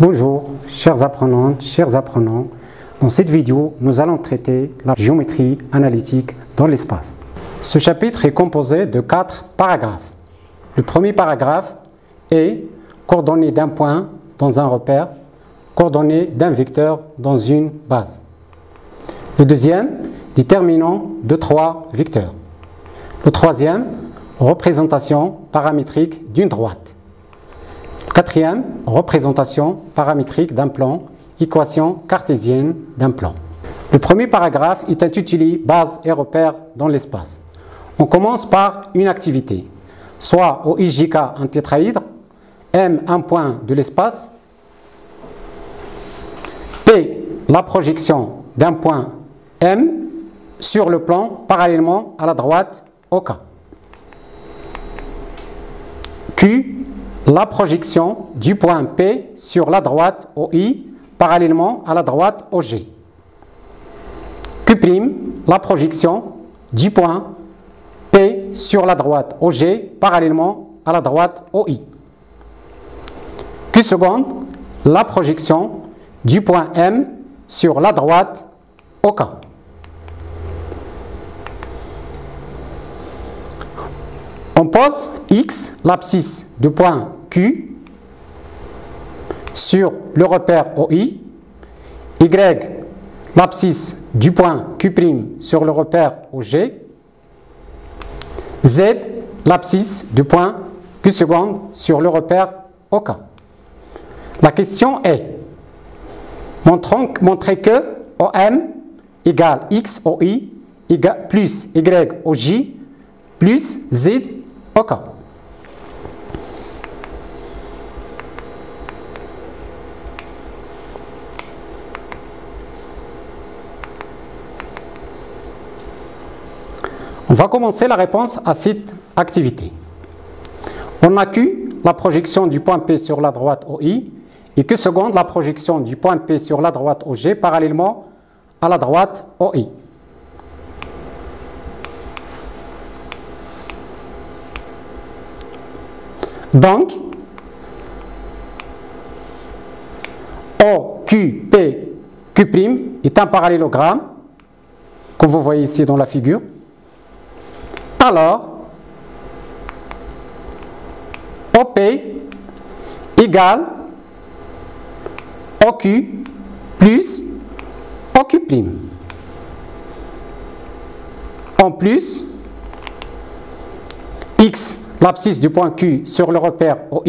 Bonjour, chères apprenantes, chers apprenants. Dans cette vidéo, nous allons traiter la géométrie analytique dans l'espace. Ce chapitre est composé de 4 paragraphes. Le premier paragraphe est coordonnées d'un point dans un repère, coordonnées d'un vecteur dans une base. Le deuxième, déterminant de 3 vecteurs. Le troisième, représentation paramétrique d'une droite. Quatrième, représentation paramétrique d'un plan, équation cartésienne d'un plan. Le premier paragraphe est intitulé « Base et repères dans l'espace ». On commence par une activité, soit au IJK un tétraèdre, M un point de l'espace, P la projection d'un point M sur le plan parallèlement à la droite OK. Q la projection du point P sur la droite OI parallèlement à la droite OG. Q', la projection du point P sur la droite OG parallèlement à la droite OI. Q', la projection du point M sur la droite OK. On pose X, l'abscisse du point Q, sur le repère OI, Y, l'abscisse du point Q' sur le repère OG, Z, l'abscisse du point Q' sur le repère OK. La question est, montrer que OM égale X OI plus Y OJ plus Z OK. On va commencer la réponse à cette activité. On a Q, la projection du point P sur la droite OI, et Q', la projection du point P sur la droite OG parallèlement à la droite OI. Donc, OQP, Q' est un parallélogramme, comme vous voyez ici dans la figure. Alors, OP égale OQ plus OQ'. En plus, X, l'abscisse du point Q sur le repère OI,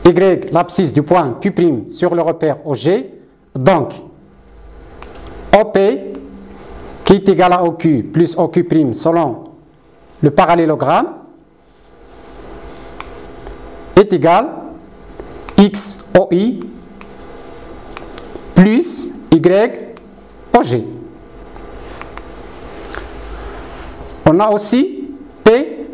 Y, l'abscisse du point Q' sur le repère OG, donc OP qui est égal à OQ plus OQ' selon le parallélogramme est égal à XOI plus YOG. On a aussi P,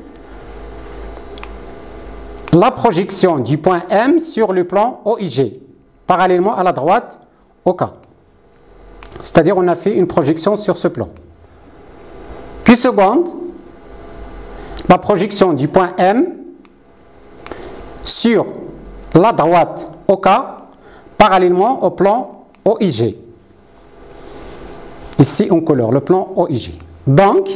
la projection du point M sur le plan OIG, parallèlement à la droite OK. C'est-à-dire on a fait une projection sur ce plan. Q', la projection du point M sur la droite OK, parallèlement au plan OIG. Ici on colore le plan OIG. Donc,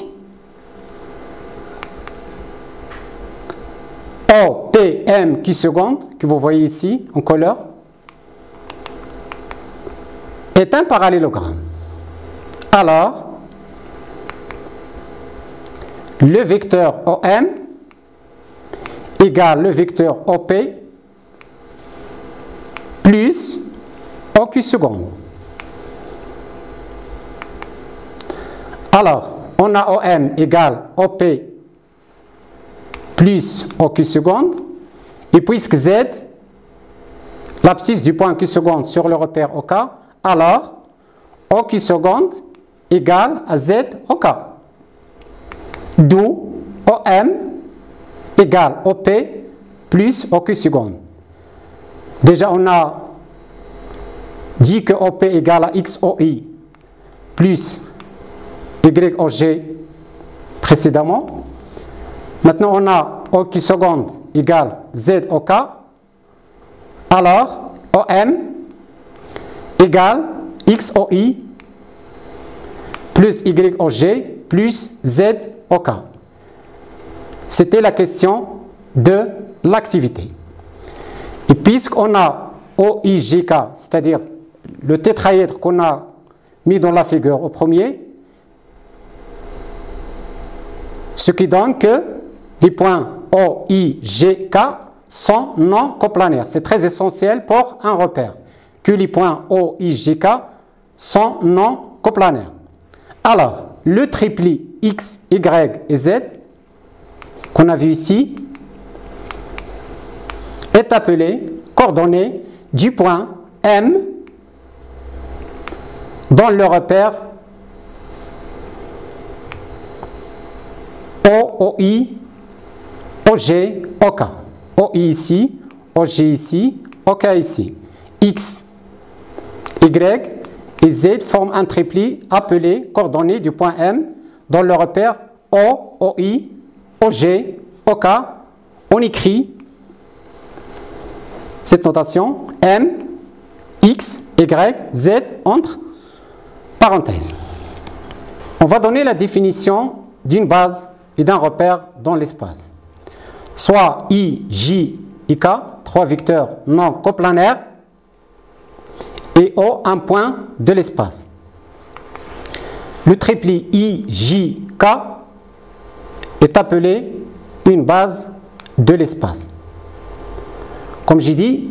OPM Q', que vous voyez ici en couleur, est un parallélogramme. Alors, le vecteur OM égale le vecteur OP plus OQ'. Alors, on a OM égale OP plus OQ', et puisque Z, l'abscisse du point Q' sur le repère OK, alors OQ' égale à Z OK. D'où OM égale OP plus OQ'. Déjà on a dit que OP égale à XOI plus YOG précédemment. Maintenant on a OQ' égale ZOK Alors, OM égale XOI plus YOG plus ZOK. C'était la question de l'activité. Et puisqu'on a OIGK, c'est-à-dire le tétraèdre qu'on a mis dans la figure au premier, ce qui donne que les points OIGK sont non coplanaires. C'est très essentiel pour un repère, que les points OIGK sont non coplanaires. Alors, le triplet X, Y et Z, qu'on a vu ici, est appelé coordonnée du point M dans le repère OI, OG, OK. OI ici, OG ici, OK ici. X, Y et Z forment un triplet appelé coordonnée du point M dans le repère O, OI, OG, OK. On écrit cette notation M, X, Y, Z entre parenthèses. On va donner la définition d'une base et d'un repère dans l'espace. Soit I, J et K, trois vecteurs non coplanaires, et O, un point de l'espace. Le triplet I, J, K est appelé une base de l'espace. Comme j'ai dit,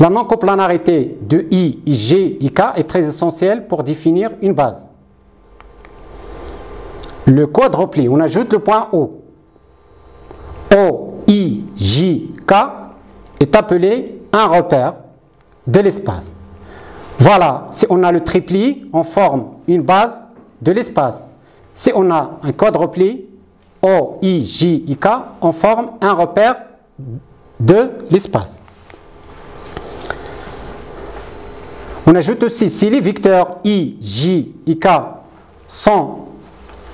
la non-coplanarité de I, J et K est très essentielle pour définir une base. Le quadruplet, on ajoute le point O. O, I, J, K est appelé un repère de l'espace. Voilà, si on a le triplet, on forme une base de l'espace. Si on a un quadruplet, O, I, J et K, on forme un repère de l'espace. On ajoute aussi, si les vecteurs I, J et K sont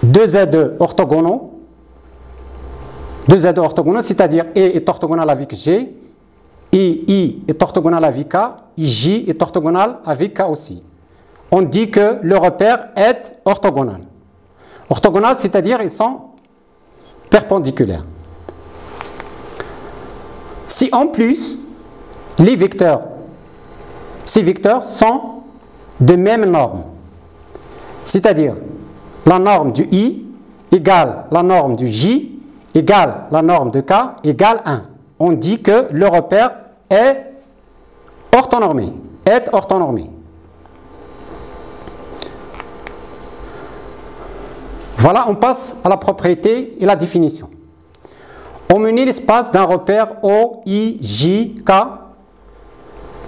deux Z orthogonaux, c'est-à-dire E est orthogonal avec G, I est orthogonal avec K, et J est orthogonal avec K aussi. On dit que le repère est orthogonal. Orthogonal, c'est-à-dire ils sont perpendiculaires. Si en plus, ces vecteurs sont de même norme, c'est-à-dire la norme du I égale la norme du J égale la norme de K égale 1. On dit que le repère est orthonormé. Voilà, on passe à la propriété et la définition. On menait l'espace d'un repère O, I, J, K.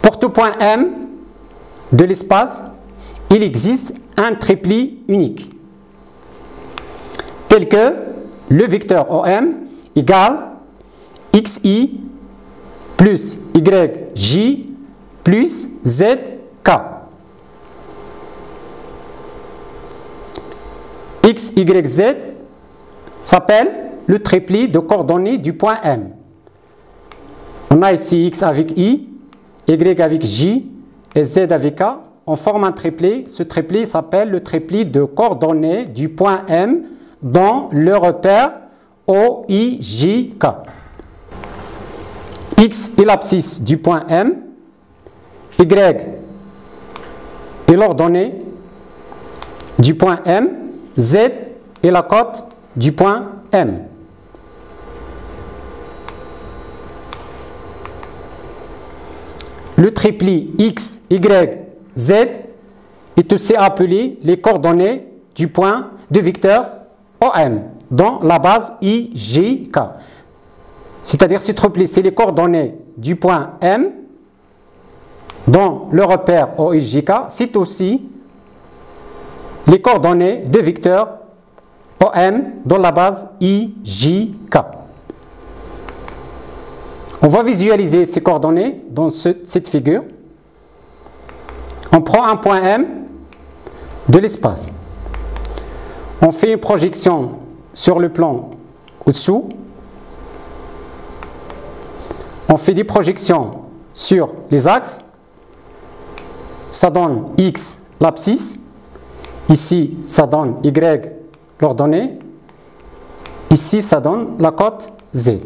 Pour tout point M de l'espace, il existe un triplet unique, tel que le vecteur OM égale XI plus YJ plus ZK. X, Y, Z s'appelle le triplet de coordonnées du point M. On a ici X avec I, Y avec J et Z avec K. On forme un triplet. Ce triplet s'appelle le triplet de coordonnées du point M dans le repère OIJK. X est l'abscisse du point M, Y est l'ordonnée du point M, Z est la cote du point M. Le triplet X, Y, Z est aussi appelé les coordonnées du point de vecteur OM dans la base IJK. C'est-à-dire ce triplet, c'est les coordonnées du point M dans le repère OIJK. C'est aussi les coordonnées de vecteur OM dans la base IJK. On va visualiser ces coordonnées dans cette figure. On prend un point M de l'espace. On fait une projection sur le plan au-dessous. On fait des projections sur les axes. Ça donne X, l'abscisse. Ici, ça donne Y, l'ordonnée. Ici, ça donne la cote Z.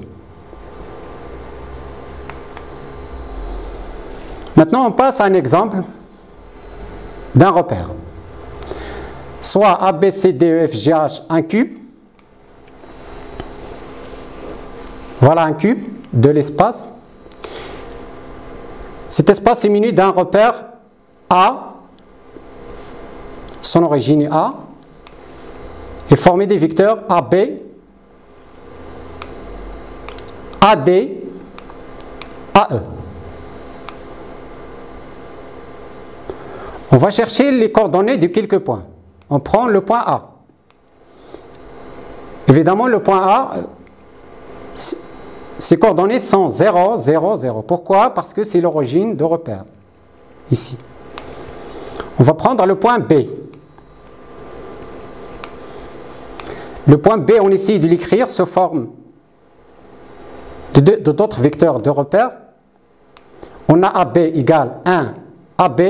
Maintenant, on passe à un exemple d'un repère. Soit A, B, C, D, E, F, G, H, un cube. Voilà un cube de l'espace. Cet espace est muni d'un repère A. Son origine est A. Et formé des vecteurs AB, AD, AE. On va chercher les coordonnées de quelques points. On prend le point A. Évidemment, le point A, ses coordonnées sont 0, 0, 0. Pourquoi? Parce que c'est l'origine de repère. Ici. On va prendre le point B. Le point B, on essaie de l'écrire sous forme de d'autres vecteurs de repère. On a AB égale 1 AB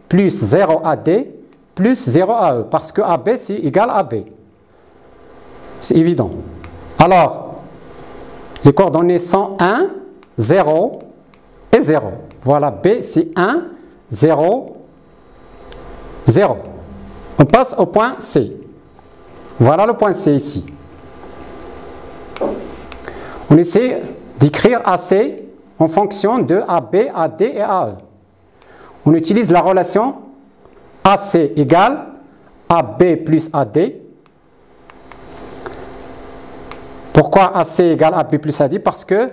plus 0 AD plus 0 AE. Parce que AB, c'est égal à AB. C'est évident. Alors, les coordonnées sont 1, 0 et 0. Voilà, B, c'est 1, 0, 0. On passe au point C. Voilà le point C ici. On essaie d'écrire AC en fonction de AB, AD et AE. On utilise la relation AC égale AB plus AD. Pourquoi AC égale AB plus AD? Parce que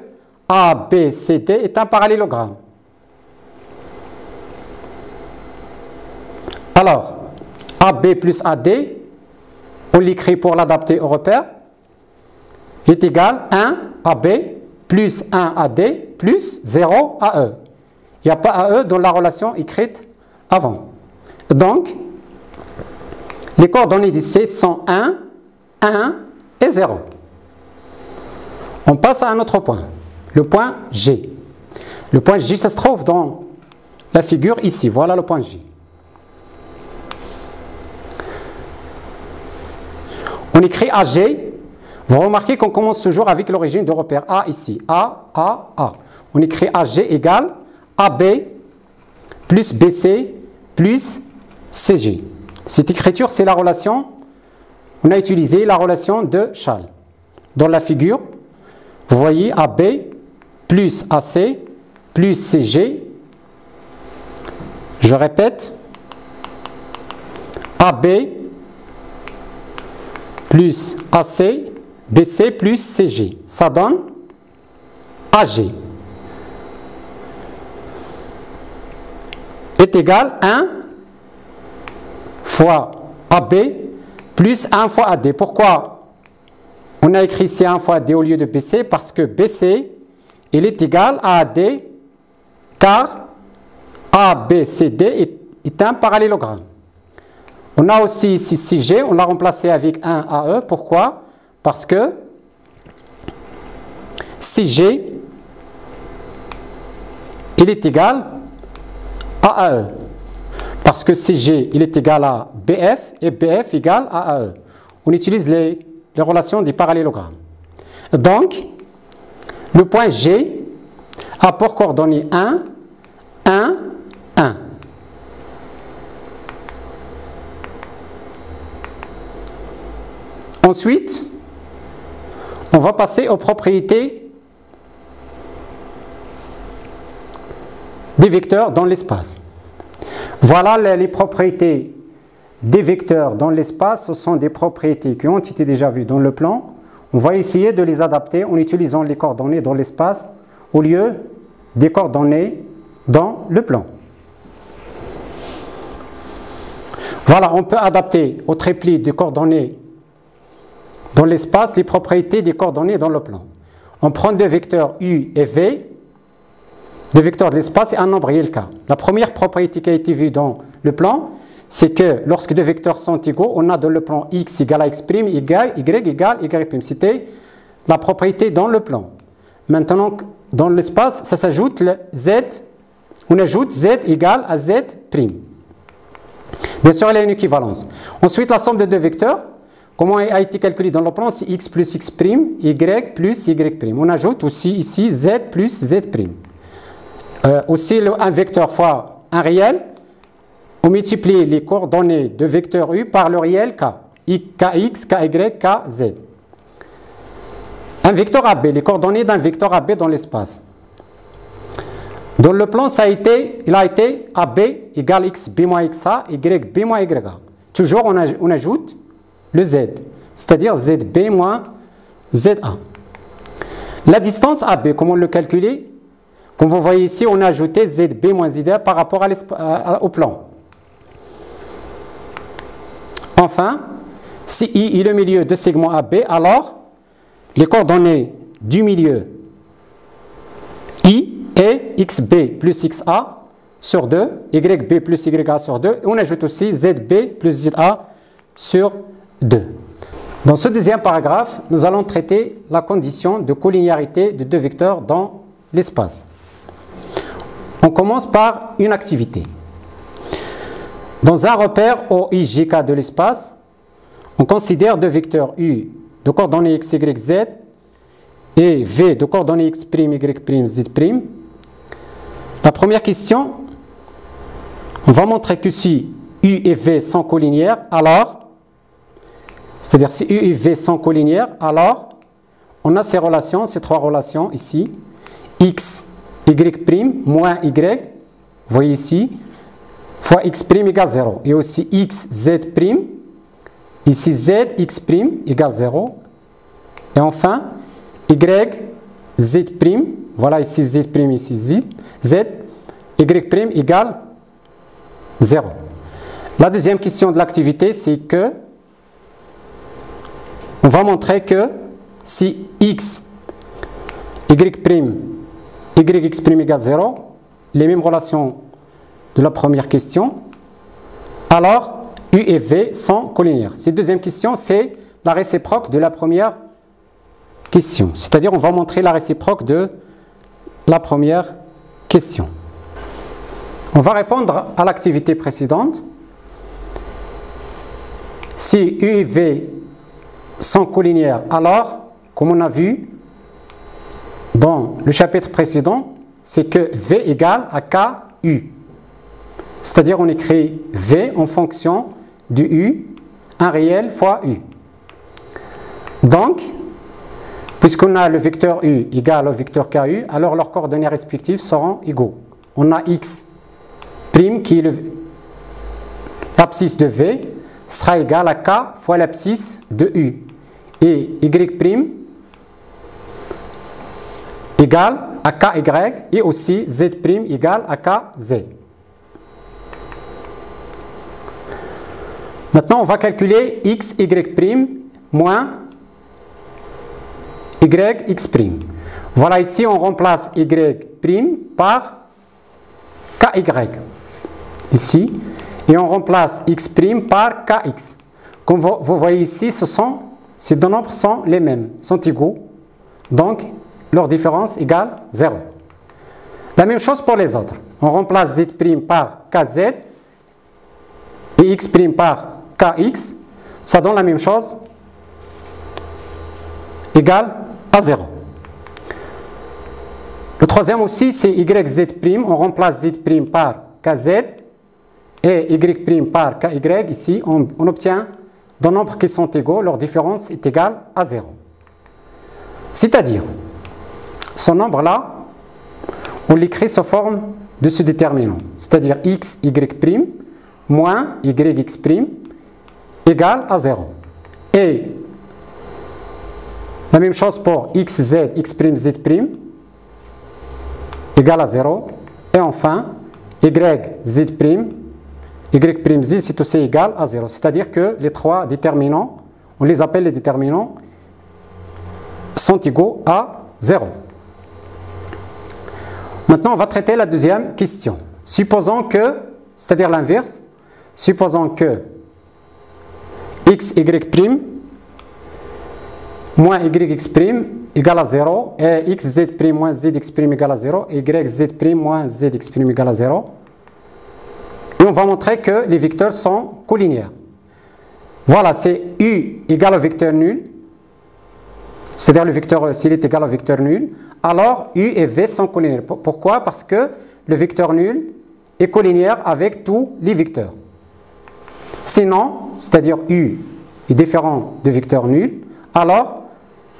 ABCD est un parallélogramme. Alors, AB plus AD, on l'écrit pour l'adapter au repère, est égal à 1 AB plus 1 AD plus 0 AE. Il n'y a pas AE dans la relation écrite avant. Donc, les coordonnées d'ici sont 1, 1 et 0. On passe à un autre point, le point G. Le point G, ça se trouve dans la figure ici. Voilà le point G. On écrit AG. Vous remarquez qu'on commence toujours avec l'origine de repère A ici. A, A, A. On écrit AG égale AB plus BC plus CG. Cette écriture, c'est la relation. On a utilisé la relation de Schall. Dans la figure, vous voyez AB plus AC plus CG. Je répète. AB plus AC, BC plus CG. Ça donne AG. Est égal à 1 fois AB plus 1 fois AD. Pourquoi on a écrit ici 1 fois AD au lieu de BC? Parce que BC, il est égal à AD, car ABCD est un parallélogramme. On a aussi ici CG, on l'a remplacé avec 1 AE. Pourquoi? Parce que CG, il est égal à AE. Parce que CG, il est égal à BF et BF égale à AE. On utilise les relations des parallélogrammes. Donc, le point G a pour coordonnées 1, 1, 1. Ensuite, on va passer aux propriétés des vecteurs dans l'espace. Voilà les propriétés des vecteurs dans l'espace. Ce sont des propriétés qui ont été déjà vues dans le plan. On va essayer de les adapter en utilisant les coordonnées dans l'espace au lieu des coordonnées dans le plan. Voilà, on peut adapter au triplet de coordonnées dans l'espace les propriétés des coordonnées dans le plan. On prend deux vecteurs U et V, deux vecteurs de l'espace et un nombril K. La première propriété qui a été vue dans le plan, c'est que lorsque deux vecteurs sont égaux, on a dans le plan X égale à X', Y égale Y'. C'était la propriété dans le plan. Maintenant, dans l'espace, ça s'ajoute le z, on ajoute z égale à z prime. Bien sûr, il y a une équivalence. Ensuite, la somme de deux vecteurs, comment a été calculée dans le plan, c'est x plus x prime, y plus y prime. On ajoute aussi ici z plus z prime. Aussi, un vecteur fois un réel, on multiplie les coordonnées de vecteur u par le réel k. Kx, ky, kz. Un vecteur AB, les coordonnées d'un vecteur AB dans l'espace. Dans le plan, il a été AB égale x b moins xa, y b moins ya. Toujours, on ajoute le z, c'est-à-dire zb moins za. La distance AB, comment le calculer? Comme vous voyez ici, on a ajouté zb moins za par rapport au plan. Enfin, si I est le milieu de segment AB, alors les coordonnées du milieu I est xb plus xa sur 2, yb plus ya sur 2, et on ajoute aussi zb plus za sur 2. Dans ce deuxième paragraphe, nous allons traiter la condition de collinéarité de deux vecteurs dans l'espace. On commence par une activité. Dans un repère OIJK de l'espace, on considère deux vecteurs U de coordonnées x, y, z et V de coordonnées x', y', z'. La première question, on va montrer que si U et V sont collinéaires, alors, c'est-à-dire si U et V sont collinéaires, alors on a ces relations, ces trois relations ici, x, y' moins y, vous voyez ici, fois x' égale 0, et aussi x, z', ici z, x' égale 0, et enfin, y, z', voilà ici z', ici z, y' égale 0. La deuxième question de l'activité, c'est que on va montrer que si x, yx' égale 0, les mêmes relations de la première question, alors U et V sont collinéaires. Cette deuxième question, c'est la réciproque de la première question. C'est-à-dire, on va montrer la réciproque de la première question. On va répondre à l'activité précédente. Si U et V sont collinéaires, alors, comme on a vu dans le chapitre précédent, c'est que V égale à KU. C'est-à-dire, on écrit V en fonction du U, un réel fois U. Donc, puisqu'on a le vecteur U égal au vecteur KU, alors leurs coordonnées respectives seront égaux. On a x' qui est l'abscisse de V, sera égal à K fois l'abscisse de U. Et y' égale à KY et aussi z' égale à KZ. Maintenant, on va calculer x, y' moins y, x'. Voilà, ici, on remplace y' par ky. Ici. Et on remplace x' par kx. Comme vous voyez ici, ces deux nombres sont les mêmes, sont égaux. Donc, leur différence égale 0. La même chose pour les autres. On remplace z' par kz et x' par kx. Ça donne la même chose, égale à 0. Le troisième aussi, c'est yz'. On remplace z' par kz et y' par ky. Ici, on obtient deux nombres qui sont égaux. Leur différence est égale à 0. C'est-à-dire, ce nombre-là, on l'écrit sous forme de ce déterminant. C'est-à-dire x, y' moins yx' égale à 0. Et la même chose pour x, z, x', z' égale à 0. Et enfin, y, z', y', z, c'est aussi égal à 0. C'est-à-dire que les trois déterminants, on les appelle les déterminants, sont égaux à 0. Maintenant, on va traiter la deuxième question. Supposons que, c'est-à-dire l'inverse, supposons que x, y' moins yx' égale à 0, et xz' moins zx' égale à 0, et yz' moins zx' égale à 0. Et on va montrer que les vecteurs sont collinéaires. Voilà, c'est u égale au vecteur nul, c'est-à-dire le vecteur, s'il est égal au vecteur nul, alors u et v sont collinéaires. Pourquoi? Parce que le vecteur nul est collinéaire avec tous les vecteurs. Sinon, c'est-à-dire u est différent de vecteur nul, alors,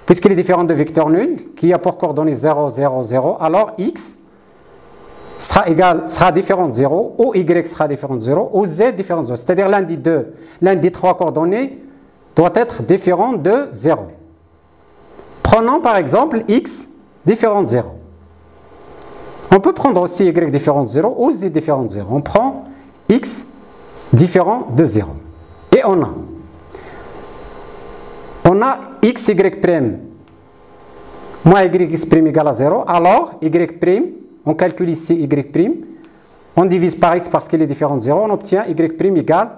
puisqu'il est différent de vecteur nul, qui a pour coordonnées 0, 0, 0, alors x sera différent de 0, ou y sera différent de 0, ou z différent de 0. C'est-à-dire l'un des trois coordonnées doit être différent de 0. Prenons par exemple x différent de 0. On peut prendre aussi y différent de 0 ou z différent de 0. On prend x différent de 0. Et on a x, y' moins yx' égale à 0. Alors, y', on calcule ici y', on divise par x parce qu'il est différent de 0, on obtient y' égale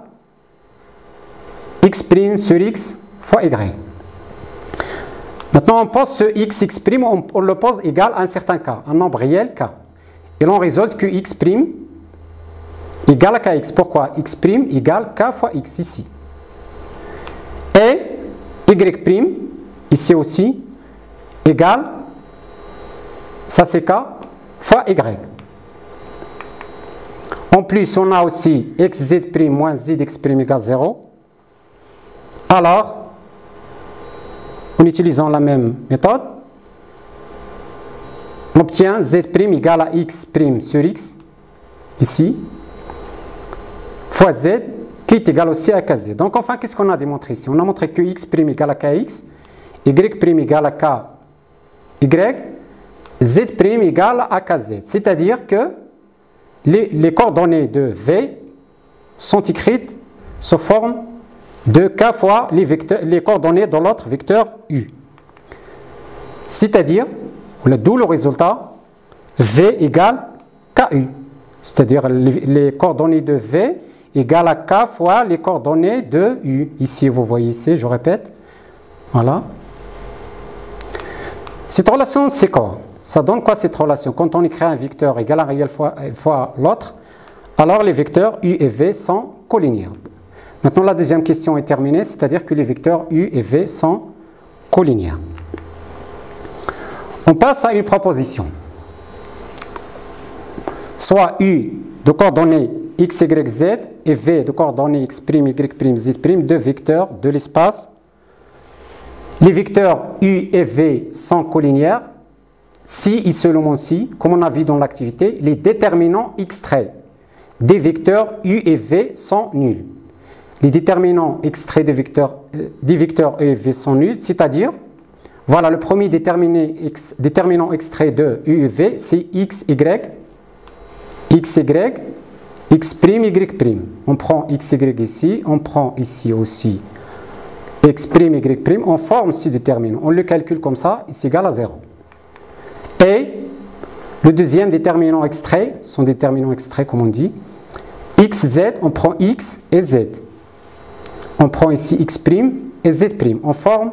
x' sur x fois y. Maintenant, on pose ce x', on le pose égal à un certain k, un nombre réel k. Et l'on résulte que x' égale à kx. Pourquoi? X' égale k fois x ici. Et y', ici aussi, égale, ça c'est k, fois y. En plus, on a aussi xz' moins zx' égale 0. Alors, en utilisant la même méthode, on obtient z' égale à x' sur x, ici, fois z, qui est égal aussi à kz. Donc enfin, qu'est-ce qu'on a démontré ici? On a montré que x' égale à kx, y' égale à ky, z' égale à kz. C'est-à-dire que les coordonnées de v sont écrites sous forme de k fois les coordonnées de l'autre vecteur u. C'est-à-dire, d'où le résultat, v égale ku. C'est-à-dire les coordonnées de v égale à k fois les coordonnées de u. Ici, vous voyez ici, je répète. Voilà. Cette relation, c'est quoi? Ça donne quoi cette relation? Quand on écrit un vecteur égal à un réel fois l'autre, alors les vecteurs u et v sont collinéaires. Maintenant, la deuxième question est terminée, c'est-à-dire que les vecteurs u et v sont collinéaires. On passe à une proposition. Soit u de coordonnées x, y, z et v de coordonnées x', y', z', deux vecteurs de l'espace. Les vecteurs u et v sont collinéaires si et seulement si, comme on a vu dans l'activité, les déterminants extraits des vecteurs u et v sont nuls. Les déterminants extraits des vecteurs u et v sont nuls, c'est-à-dire, voilà, le premier déterminant extrait de u et v, c'est x, y, x', y'. On prend x, y ici, on prend ici aussi x', y', on forme ce déterminant. On le calcule comme ça, c'est égal à 0. Et le deuxième déterminant extrait, son déterminant extrait comme on dit, x, z, on prend x et z. On prend ici x' et z'. On forme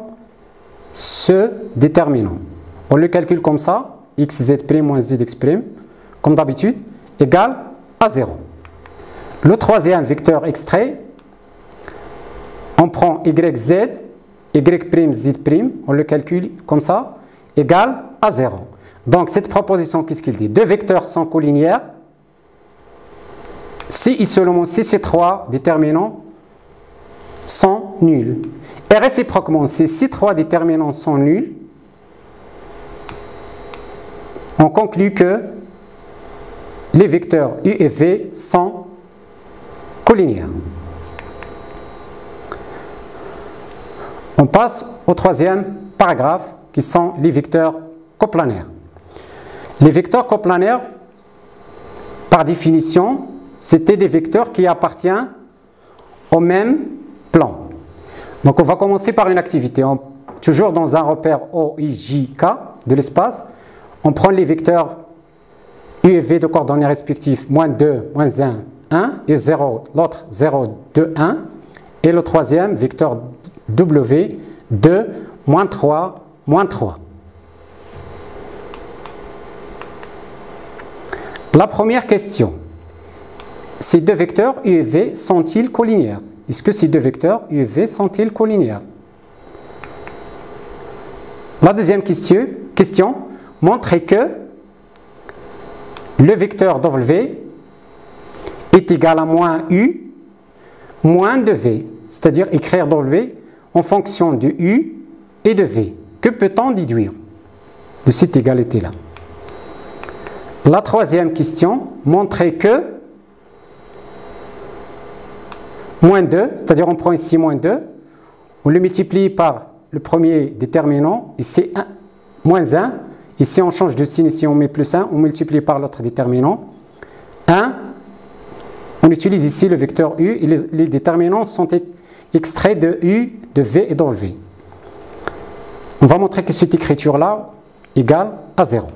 ce déterminant. On le calcule comme ça, x, z' moins zx', comme d'habitude, égale à 0. Le troisième vecteur extrait, on prend y, z, y', z', on le calcule comme ça, égale à 0. Donc cette proposition, qu'est-ce qu'il dit? Deux vecteurs sont collinéaires si et seulement si ces trois déterminants sont nuls. Et réciproquement, si ces trois déterminants sont nuls, on conclut que les vecteurs u et v sont collinéaires. On passe au troisième paragraphe qui sont les vecteurs coplanaires. Les vecteurs coplanaires, par définition, c'était des vecteurs qui appartiennent au même plan. Donc on va commencer par une activité. Toujours dans un repère O, I, J, K de l'espace, on prend les vecteurs U et V de coordonnées respectives, moins 2, moins 1, 1, et 0, l'autre 0, 2, 1, et le troisième vecteur W, 2, moins 3, moins 3. La première question. Ces deux vecteurs U et V sont-ils collinéaires? Est-ce que ces deux vecteurs U et V sont-ils collinéaires? La deuxième question, montrez que le vecteur W est égal à moins U moins de V, c'est-à-dire écrire W en fonction de U et de V. Que peut-on déduire de cette égalité-là? La troisième question, montrer que moins 2, c'est-à-dire on prend ici moins 2, on le multiplie par le premier déterminant, ici moins 1, ici on change de signe, ici on met plus 1, on multiplie par l'autre déterminant, 1, on utilise ici le vecteur U, et les déterminants sont extraits de U, de V et de W. On va montrer que cette écriture-là égale à 0.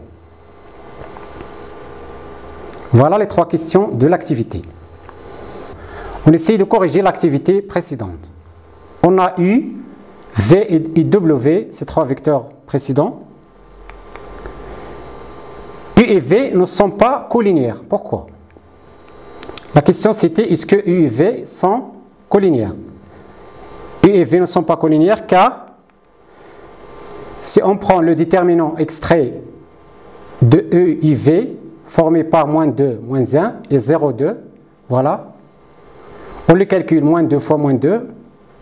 Voilà les trois questions de l'activité. On essaye de corriger l'activité précédente. On a U, V et W, ces trois vecteurs précédents. U et V ne sont pas collinéaires. Pourquoi? La question c'était, est-ce que U et V sont collinéaires? U et V ne sont pas collinéaires car si on prend le déterminant extrait de U et V, formé par moins 2, moins 1 et 0, 2, voilà. On le calcule, moins 2 fois moins 2,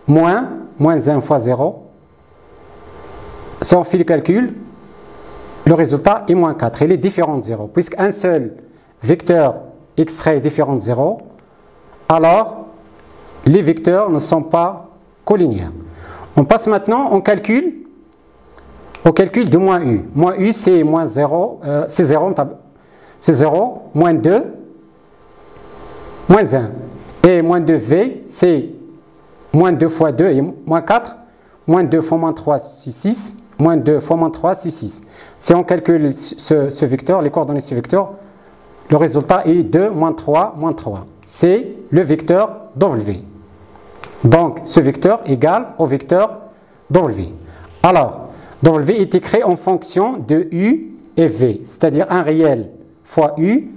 moins 1 fois 0. Si on fait le calcul, le résultat est moins 4. Il est différent de 0. Puisqu'un seul vecteur extrait est différent de 0, alors les vecteurs ne sont pas collinéaires. On passe maintenant au calcul de moins U. Moins U, c'est moins 0, c'est 0, moins 2, moins 1. Et moins 2V, c'est moins 2 fois 2 et moins 4. Moins 2 fois moins 3, c'est 6. Moins 2 fois moins 3, c'est 6. Si on calcule ce vecteur, les coordonnées de ce vecteur, le résultat est 2, moins 3, moins 3. C'est le vecteur W. Donc, ce vecteur égale au vecteur W. Alors, W est écrit en fonction de U et V, c'est-à-dire un réel fois U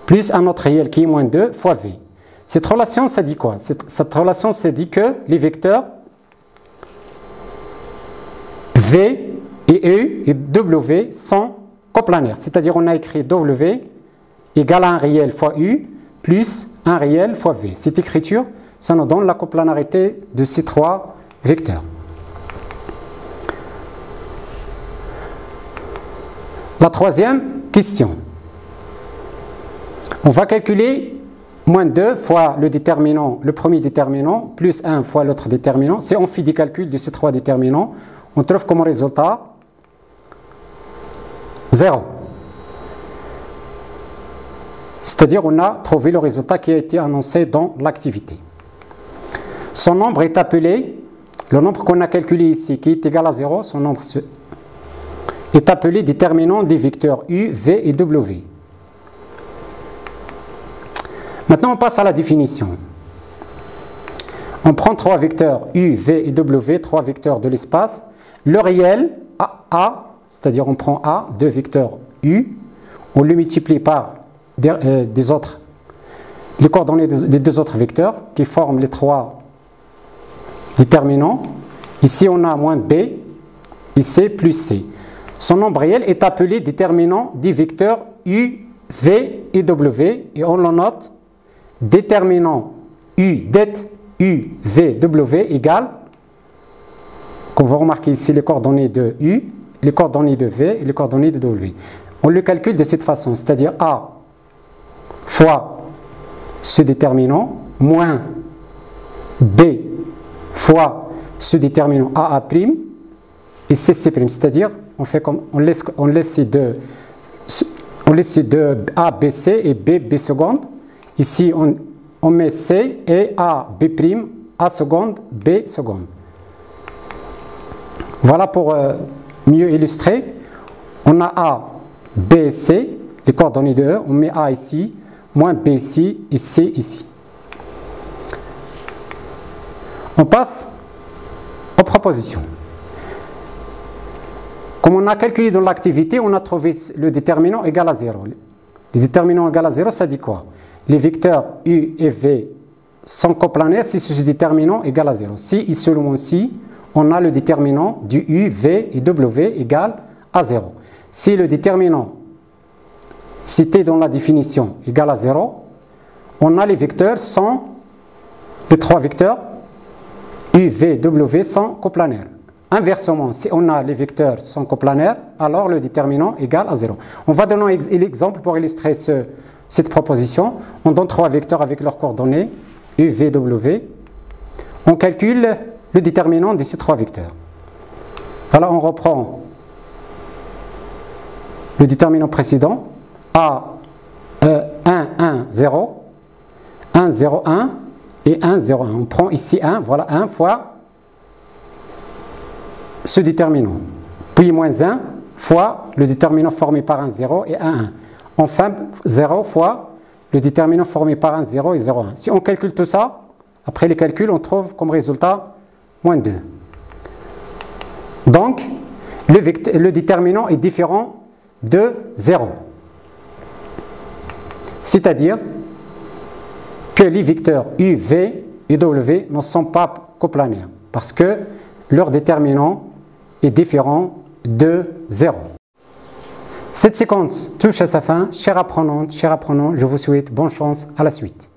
plus un autre réel qui est moins 2 fois V. Cette relation, ça dit quoi? Cette relation, ça dit que les vecteurs V et U et W sont coplanaires. C'est-à-dire on a écrit W égale à un réel fois U plus un réel fois V. Cette écriture, ça nous donne la coplanarité de ces trois vecteurs. La troisième question. On va calculer moins 2 fois le déterminant, le premier déterminant, plus 1 fois l'autre déterminant. Si on fait des calculs de ces trois déterminants, on trouve comme résultat 0. C'est-à-dire on a trouvé le résultat qui a été annoncé dans l'activité. Son nombre est appelé, le nombre qu'on a calculé ici, qui est égal à 0, son nombre est appelé déterminant des vecteurs U, V et W. Maintenant, on passe à la définition. On prend trois vecteurs U, V et W, trois vecteurs de l'espace. Le réel, A, c'est-à-dire on prend A, deux vecteurs U, on le multiplie par les coordonnées des deux autres vecteurs qui forment les trois déterminants. Ici, on a moins B, ici plus C. Son nombre réel est appelé déterminant des vecteurs U, V et W, et on le note déterminant U, det U, V, W égale, comme vous remarquez ici, les coordonnées de U, les coordonnées de V et les coordonnées de W. On le calcule de cette façon, c'est-à-dire A fois ce déterminant moins B fois ce déterminant AA' et CC', c'est-à-dire on fait comme on laisse ces deux A, B, C et B, B seconde. Ici, on met C et A, B', A seconde, B seconde. Voilà pour mieux illustrer. On a A, B, C, les coordonnées de E. On met A ici, moins B ici et C ici. On passe aux propositions. Comme on a calculé dans l'activité, on a trouvé le déterminant égal à 0. Les déterminants égaux à 0, ça dit quoi? Les vecteurs U et V sont coplanaires si ce déterminant est égal à 0. Si et seulement si, on a le déterminant du U, V et W égal à 0. Si le déterminant cité dans la définition égal à 0, on a les vecteurs sont, les trois vecteurs U, V, W sont coplanaires. Inversement, si on a les vecteurs sont coplanaires, alors le déterminant égal à 0. On va donner l'exemple pour illustrer cette proposition. On donne trois vecteurs avec leurs coordonnées U, V, W. On calcule le déterminant de ces trois vecteurs. Voilà, on reprend le déterminant précédent. A, 1, 1, 0, 1, 0, 1 et 1, 0, 1. On prend ici 1, voilà 1 fois ce déterminant. Puis moins 1 fois le déterminant formé par un 0 et 1, 1. Enfin, 0 fois le déterminant formé par un 0 et 0, 1. Si on calcule tout ça, après les calculs, on trouve comme résultat moins 2. Donc, le déterminant est différent de 0. C'est-à-dire que les vecteurs U, V et W ne sont pas coplanaires parce que leur déterminant est différent de 0. Cette séquence touche à sa fin. Chers apprenantes, chers apprenants, je vous souhaite bonne chance à la suite.